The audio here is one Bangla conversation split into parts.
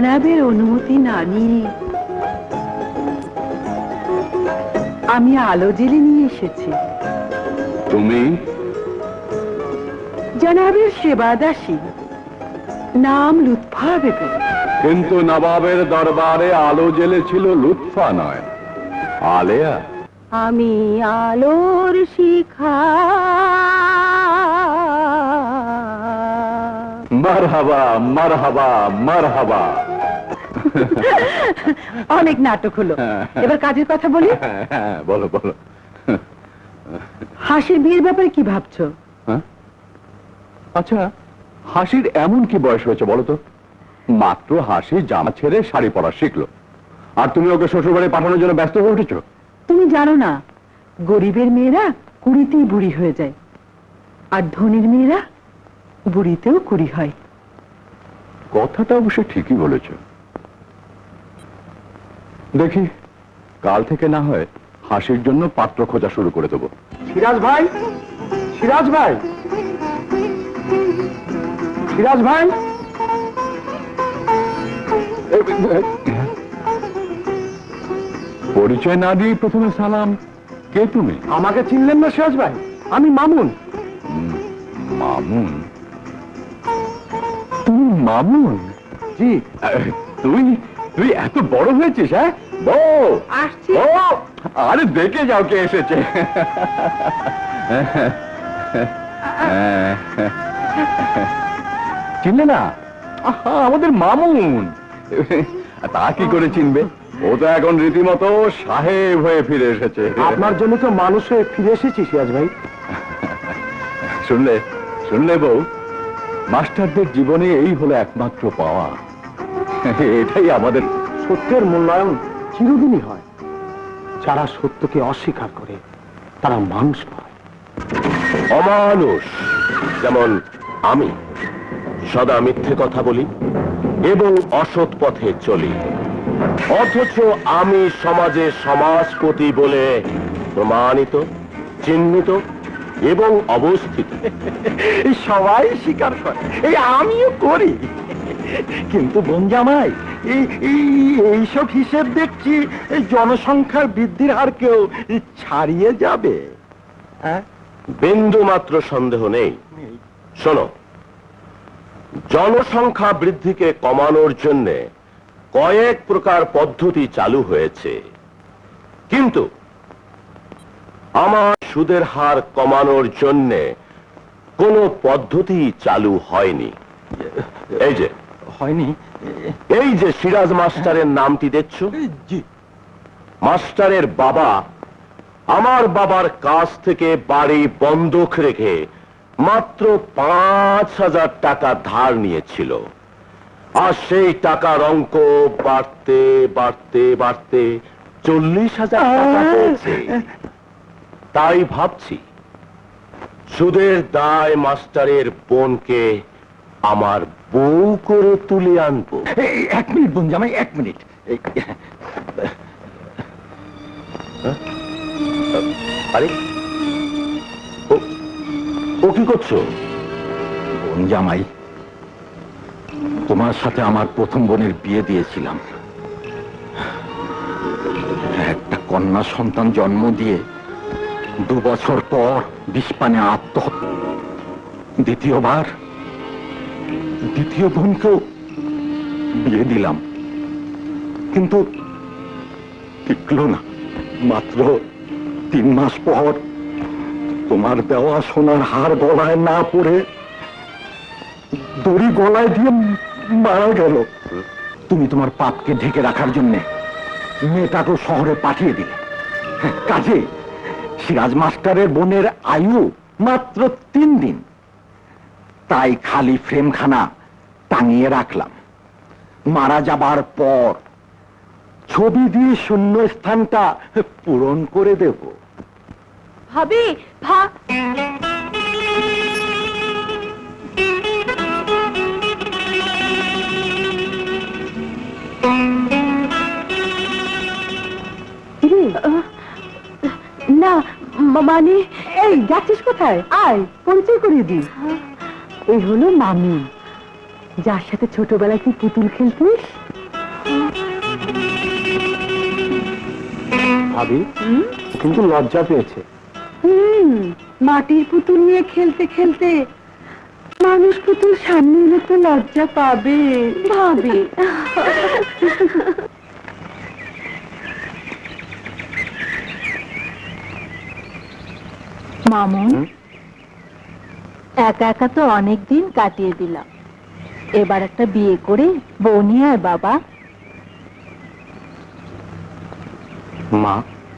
জনাবের অনুমতি না নিয়ে আমি আলো জেলে নিয়ে এসেছি। তুমি? জনাবের সেবাদাসী, নাম লুৎফা বেগম। কিন্তু নবাবের দরবারে আলো জ্বেলেছিল লুৎফা নয়, আলেয়া। আমি আলোর শিখা। মারহাবা মারহাবা মারহাবা। অনেক নাটক হলো, এবার কাজের কথা বলি। বলো বলো। হাসির বিয়ের ব্যাপারে কি ভাবছো? আচ্ছা, হাসির এমন কি বয়স হয়েছে বলো তো? মাত্র হাসি জামা ছেড়ে শাড়ি পরা শিখলো, আর তুমি ওকে শ্বশুর বাড়ি পাঠানোর জন্য ব্যস্ত হয়ে উঠেছো। তুমি জানো না, গরিবের মেয়েরা কুড়িতেই বুড়ি হয়ে যায়, আর ধনীর মেয়েরা বুড়িতেও কুড়ি হয়। কথাটা অবশ্য ঠিকই বলেছ। দেখি কাল থেকে না হয় হাসির জন্য পাত্র খোঁজা শুরু করে দেবো। সিরাজ ভাই, সিরাজ ভাই, সিরাজ ভাই। পরিচয় না দিয়ে প্রথমে সালাম। কে তুমি? আমাকে চিনলেন না সিরাজ ভাই? আমি মামুন। মামুন? তুমি মামুন? জি। তুই তুই এত বড় হয়েছিস? হ্যাঁ, বউ আসছি। আরে দেখে যাও কে এসেছে। চিনলে না? আমাদের মামুন। তা কি করে চিনবে? ও তো এখন রীতিমতো সাহেব হয়ে ফিরে এসেছে। আপনার জন্য তো মানুষ হয়ে ফিরে এসেছি সিরাজ ভাই। শুনলে শুনলে বউ, মাস্টারদের জীবনে এই হলো একমাত্র পাওয়া। এটাই আমাদের। সত্যের মূল্যায়ন চিরদিনই হয়। যারা সত্যকে অস্বীকার করে তারা মানুষ পায়। অমানুষ যেমন আমি সদা মিথ্যে কথা বলি এবং অসৎ পথে চলি, অথচ আমি সমাজে সমাজপতি বলে প্রমাণিত, চিহ্নিত এবং অবস্থিত। সবাই স্বীকার করে, এই আমিও করি। কিন্তু বোনজামাই, এইসব হিসেব দেখছি এই জনসংখ্যার বৃদ্ধির হার কেউ ছাড়িয়ে যাবে। বিন্দু মাত্র সন্দেহ নেই। শোনো, জনসংখ্যা বৃদ্ধিকে কমানোর জন্য কয়েক প্রকার পদ্ধতি চালু হয়েছে, কিন্তু আমার সুদের হার কমানোর জন্য কোনো পদ্ধতি চালু হয়নি। এই যে হয়নি? এই যে সিরাজ মাস্টারের নামটি দেখছো, মাস্টারের বাবা আমার বাবার কাছ থেকে বাড়ি বন্ধক রেখে মাত্র ৫,০০০ টাকা ধার নিয়েছিল, আর সেই টাকার অঙ্ক বাড়তে বাড়তে বাড়তে ৪০,০০০ টাকা হয়েছে। তাই ভাবছি সুদের দায় মাস্টারের বোনকে আমার বউ করে তুলে আনবো। এক মিনিট বোনজামাই, এক মিনিট। আরে ও কি করছো? বোনজামাই, তোমার সাথে আমার প্রথম বোনের বিয়ে দিয়েছিলাম। একটা কন্যা সন্তান জন্ম দিয়ে ২ বছর পর বিষপানে আত্মহত্যা। দ্বিতীয় বোনকেও বিয়ে দিলাম, কিন্তু টিকলো না। মাত্র ৩ মাস পর তোমার দেওয়া সোনার হার গলায় না পড়ে দড়ি গলায় দিয়ে মারা গেল। তুমি তোমার পাপকে ঢেকে রাখার জন্য মেয়েটাকে শহরে পাঠিয়ে দিলে। কাজে সিরাজ মাস্টারের বোনের আয়ু মাত্র ৩ দিন। তাই খালি ফ্রেমখানা টাঙিয়ে রাখলাম। মারা যাবার পর ছবি দিয়ে শূন্য স্থানটা পূরণ করে দেব। ভাবি না, মানে এই যাচ্ছিস কোথায়? আয়, পরিচয় করিয়ে দিই। এই হলো মামুন, যার সাথে ছোটবেলায় তুই পুতুল খেলতিস। ভাবি কিন্তু লজ্জা পেয়েছে। মাটির পুতুল নিয়ে খেলতে খেলতে মানুষ পুতুল সামনে এলে তো লজ্জা পাবে ভাবি। মামুন, একা একা তো অনেক দিন কাটিয়ে দিলাম, এবার একটা বিয়ে করে বউ নিয়ে আয় বাবা। মা,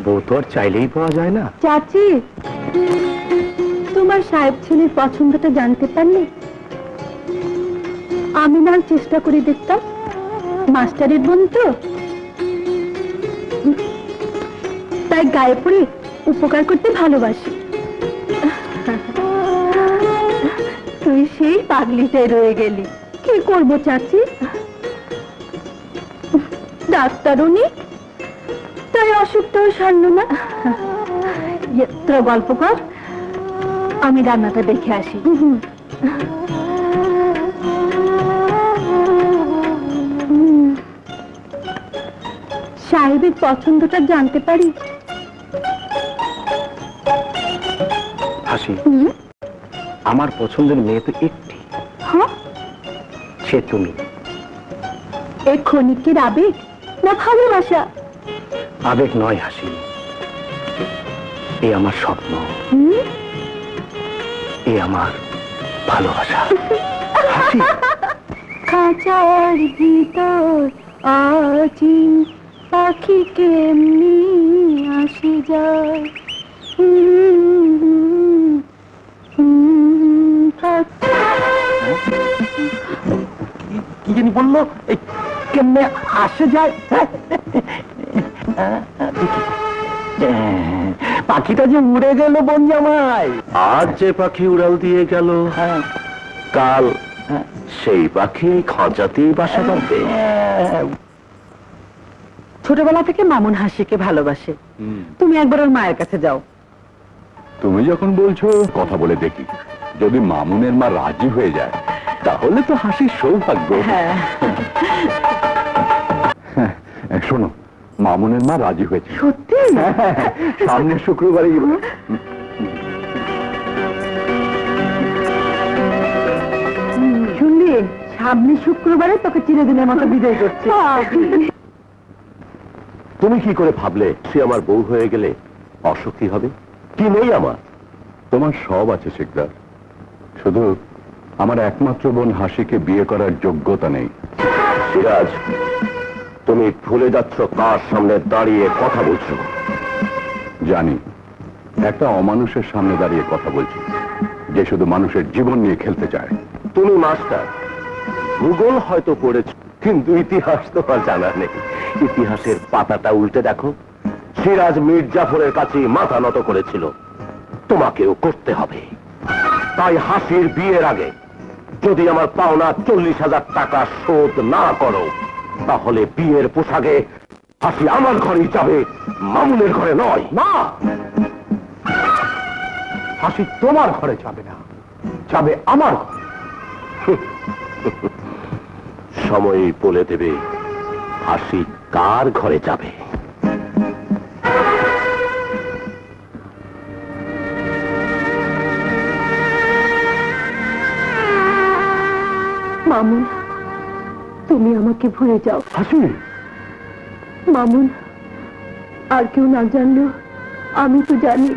বউ তো আর চাইলেই পাওয়া যায় না। চাচি, তোমার সাহেব ছেলের পছন্দটা জানতে পারলে? আমি না চেষ্টা করে দেখতাম, মাস্টারের বোন তো, তাই গায়ে পড়ে উপকার করতে ভালোবাসি। তুই সেই পাগলিটাই রয়ে গেলি। কি করবো চাচি, ডাক্তারও নেই, তাই অসুখটাও সারল না। তোরা গল্প কর, আমি রান্নাটা দেখে আসি। সাহেবের পছন্দটা জানতে পারি? হাসি, আমার পছন্দের মেয়ে তো একটি, হ্যাঁ, সে তুমি। এ ক্ষণিকের আবেগ না ভালোবাসা? আবেগ নয় হাসি, এ আমার স্বপ্ন, এ আমার ভালোবাসা। হাসি, খাঁচার ভিতর আছি, পাখি কেমনি আসে যায়। কি জানি বললো, এই কেমনে আসে যায়? পাখিটা যে উড়ে গেল বোন জামাই। আজ যে পাখি উড়াল দিয়ে গেল, কাল সেই পাখি খাঁচাতেই বাসা বাঁধবে। ছোটবেলা থেকে মামুন হাসিকে ভালোবাসে, তুমি একবার ওর মায়ের কাছে যাও। তুমি যখন বলছো, কথা বলে দেখি, যদি মামুনের মা রাজি হয়ে যায় তাহলে তো হাসির সৌভাগ্য। হ্যাঁ, শোনো, মামুনের মা রাজি হয়েছে। সত্যি? সামনের শুক্রবারে শুনলি, সামনে শুক্রবারে তোকে চিরদিনের মতো বিদায় করছে। তুমি কি করে ভাবলে সে আমার বউ হয়ে গেলে অসুখ কি হবে? কি নেই আমার? তোমার সব আছে শিকদার, শুধু আমার একমাত্র বোন হাসিকে বিয়ে করার যোগ্যতা নেই। সিরাজ, তুমি ভুলে যাচ্ছ কার সামনে দাঁড়িয়ে কথা বলছো। জানি, একটা অমানুষের সামনে দাঁড়িয়ে কথা বলছি, যে শুধু মানুষের জীবন নিয়ে খেলতে চায়। তুমি মাস্টার, ভূগোল হয়তো পড়েছ, কিন্তু ইতিহাস তোমার জানা নেই। ইতিহাসের পাতাটা উল্টে দেখো, সিরাজ মীর জাফরের কাছে মাথা নত করেছিল, তোমাকেও করতে হবে। তাই হাসির বিয়ের আগে যদি আমার পাওনা 40,000 টাকা শোধ না করো, তাহলে বিয়ের পোশাকে হাসি আমার ঘরেই যাবে, মামুনের ঘরে নয়। না, হাসি তোমার ঘরে যাবে না, যাবে আমার ঘরে। সময়ই বলে দেবে হাসি কার ঘরে যাবে। মামুন, তুমি আমাকে ভুলে যাও। হাসি, মামুন, আর কেউ না জানলেও আমি তো জানি,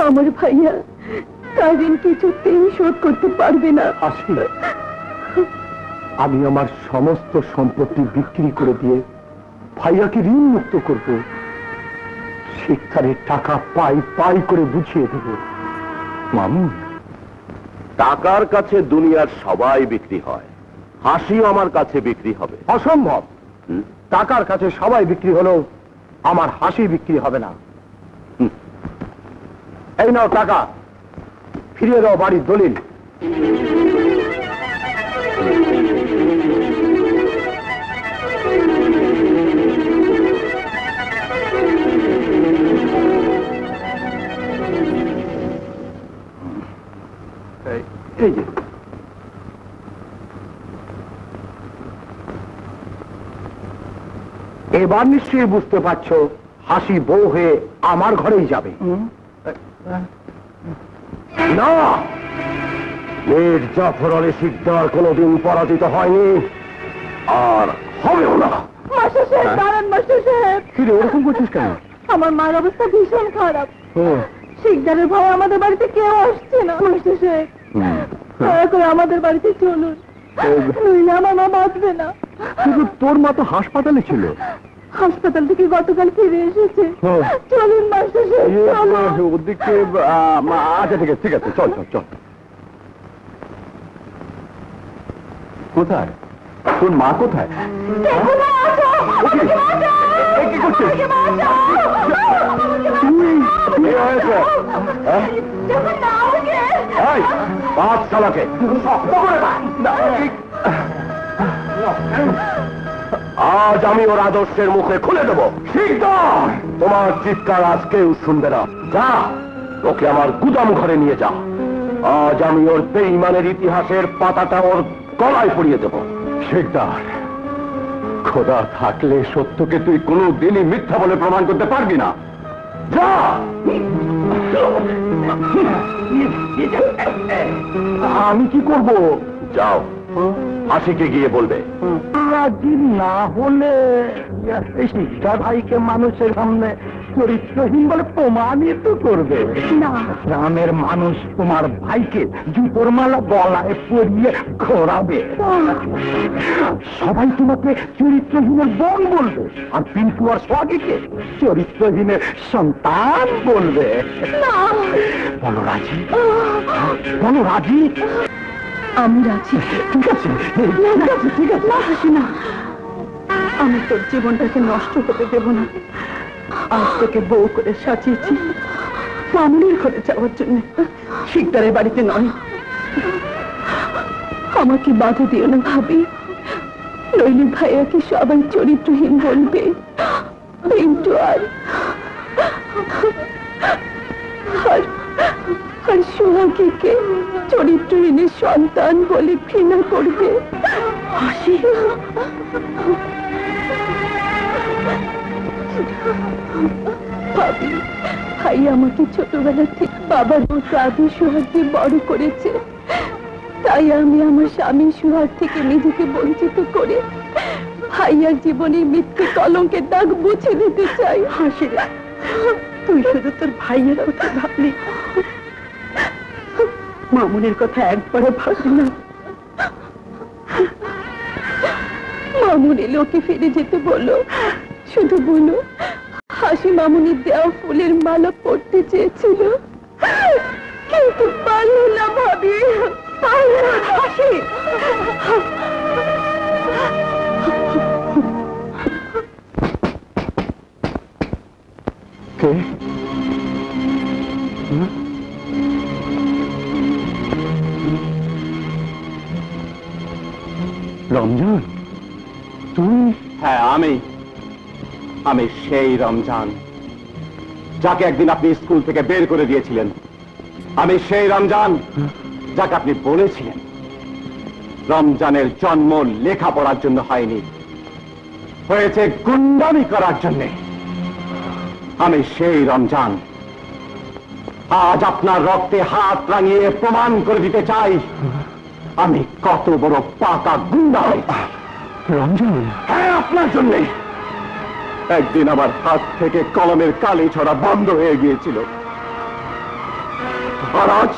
আমার ভাইয়া তার ঋণ কিছুতেই শোধ করতে পারবে না। হাসি, আমি আমার সমস্ত সম্পত্তি বিক্রি করে দিয়ে ভাইয়াকে ঋণ মুক্ত করব, শিক্ষারের টাকা পাই পাই করে বুঝিয়ে দেব। মামুন, টাকার কাছে দুনিয়ার সবাই বিক্রি হয়, হাসিও আমার কাছে বিক্রি হবে। অসম্ভব, টাকার কাছে সবাই বিক্রি হলেও আমার হাসি বিক্রি হবে না। এই নাও টাকা, ফিরিয়ে দাও বাড়ির দলিল। এই যে, এবার নিশ্চয়ই বুঝতে পারছো হাসি বউ হয়ে আমার ঘরেই যাবে। না, মীর জাফর আলী শিকদার কোনোদিন পরাজিত হয়নি, আর হবেও না। মাস্টার সাহেব দাঁড়ান, মাস্টার সাহেব। কি রে, ওরকম করছিস কেন? আমার মার অবস্থা ভীষণ খারাপ। শিকদারের ভয় আমাদের বাড়িতে কেউ আসছে না। মাস্টার সাহেব দয়া করে আমাদের বাড়িতে চলুন, নইলে আমার মা বাঁচবে না। কিন্তু তোর মা তো হাসপাতালে ছিল। হাসপাতাল থেকে গতকাল ফিরে এসেছে। চলুন মাস্টার সাহেব, চলুন। ওদিকে আচ্ছা ঠিক আছে, চল চল চল। কোথায় তোর মা? কোথায়? কি করছিস? বাদশালাকে আজ আমি ওর আদর্শের মুখে খুলে দেবো। শিকদার, তোমার চিৎকার আজ কেউ শুনবে না। যা, ওকে আমার গুদাম ঘরে নিয়ে যা। আজ আমি ওর বেঈমানের ইতিহাসের পাতাটা ওর গলায় পড়িয়ে দেবো। শিকদার, খোদা থাকলে সত্যকে তুই কোনো দিনই মিথ্যা বলে প্রমাণ করতে পারবি না। যা। আমি কি করব? যাও, হাসিকে গিয়ে বলবে। রাজি না হলে শিকদার ভাইকে মানুষের সামনে চরিত্রহীন বলে প্রমাণিত করবে না। গ্রামের মানুষ তোমার ভাইকে জুতোর মালা গলায় পরিয়ে ঘোরাবে। সবাই তোমাকে চরিত্রহীনের বোন বলবে, আর পিন্টু আর সোহাগীকে চরিত্রহীনের সন্তান বলবে। বলো রাজি, বলো রাজি। আমি রাজি। ঠিক আছে, ঠিক আছে। না হাসি না, আমি তোর জীবনটাকে নষ্ট হতে দেব না। আজ তোকে বউ করে সাজিয়েছি মামুনির ঘরে যাওয়ার জন্য, শিকদারের বাড়িতে নয়। আমাকে বাধা দিও না ভাবি, নইলে ভাইয়াকে সবাই চরিত্রহীন বলবে। পিন্টু আর সোহাগীকে চরিত্রহীনের সন্তান বলে ঘৃণা করবে। হাসি, ভাবি ভাই আমাকে ছোটবেলা থেকে বাবার মতো আদি সোহাগ দিয়ে বড় করেছে, তাই আমি আমার স্বামী সোহাগ থেকে নিজেকে বঞ্চিত করে ভাইয়ার জীবনের মিথ্যে কলঙ্কের দাগ মুছে দিতে চাই। হাসিরা, তুই শুধু তোর ভাইয়ের কথা ভাবলি, মামুনের কথা একবারও ভাবলি না। মামুন এলে ওকে ফিরে যেতে বলো, শুধু বলো হাসি মামুনির দেওয়া ফুলের মালা পড়তে চেয়েছিল, কিন্তু পারল না ভাবি, পারল না। হাসি, রমজান, তুই? হ্যাঁ, আমি সেই রমজান যাকে একদিন আপনি স্কুল থেকে বের করে দিয়েছিলেন। আমি সেই রমজান যাকে আপনি বলেছিলেন রমজানের জন্ম লেখাপড়ার জন্য হয়নি, হয়েছে গুন্ডামি করার জন্যে। আমি সেই রমজান। আজ আপনার রক্তে হাত রাঙিয়ে প্রমাণ করে দিতে চাই আমি কত বড় পাকা গুন্ডা। রমজান? হ্যাঁ, আপনার জন্যে। একদিন আমার হাত থেকে কলমের কালি ছড়া বন্ধ হয়ে গিয়েছিল, আর আজ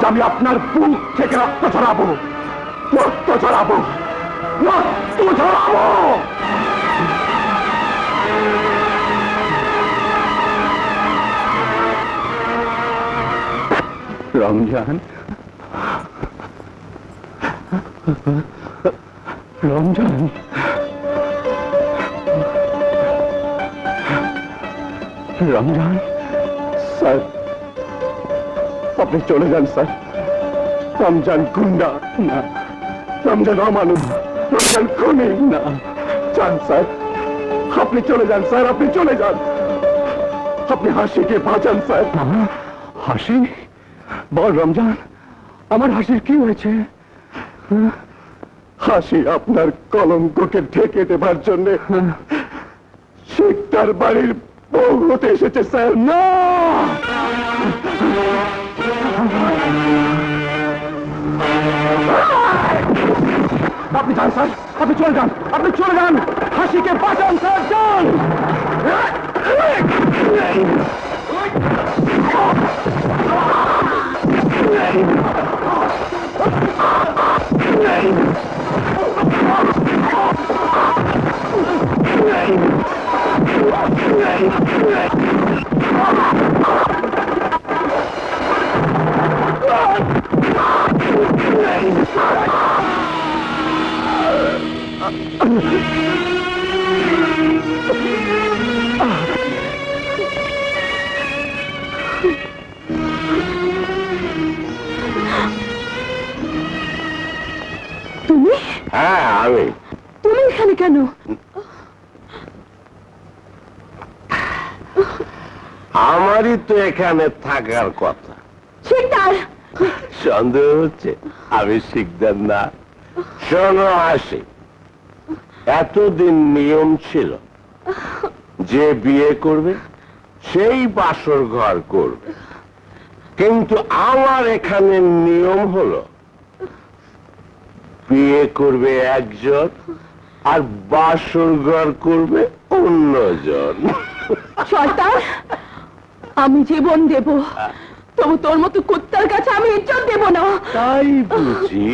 আমি আপনার বুক থেকে রক্ত ছড়াবো, রক্ত ছড়াবো, রক্ত ছড়াবো। রমজান, রমজান, রমজান। স্যার, আপনি চলে যান স্যার। রমজান গুন্ডা না, রমজান অমানুষ, রমজান খুনি না। যান স্যার, আপনি চলে যান স্যার, আপনি চলে যান। আপনি হাসিকে বাঁচান স্যার। হাসি? বল রমজান, আমার হাসির কি হয়েছে? হাসি আপনার কলঙ্ককে ঢেকে দেবার জন্য শিকদার মাস্টার বাড়ির বউ হতে এসেছে স্যার। না, আপনি যান স্যার, আপনি চলে যান, আপনি চলে যান, হাসিকে বাঁচান স্যার, যান। তুমি হ্যাঁ আমি। তুমি এখানে কেন? আমারই তো এখানে থাকার কথা। শিকদার, সন্দেহ হচ্ছে আমি শিকদার না? শোনো আসি, এতদিন নিয়ম ছিল যে বিয়ে করবে সেই বাসর ঘর করবে, কিন্তু আমার এখানে নিয়ম হলো বিয়ে করবে একজন আর বাসর ঘর করবে অন্যজন। শয়তান, আমি জীবন দেব, তবু তোর মতো কুত্তার কাছে আমি ইজ্জত দেব না। তাই বুঝি?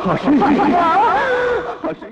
হাসি, হাসি।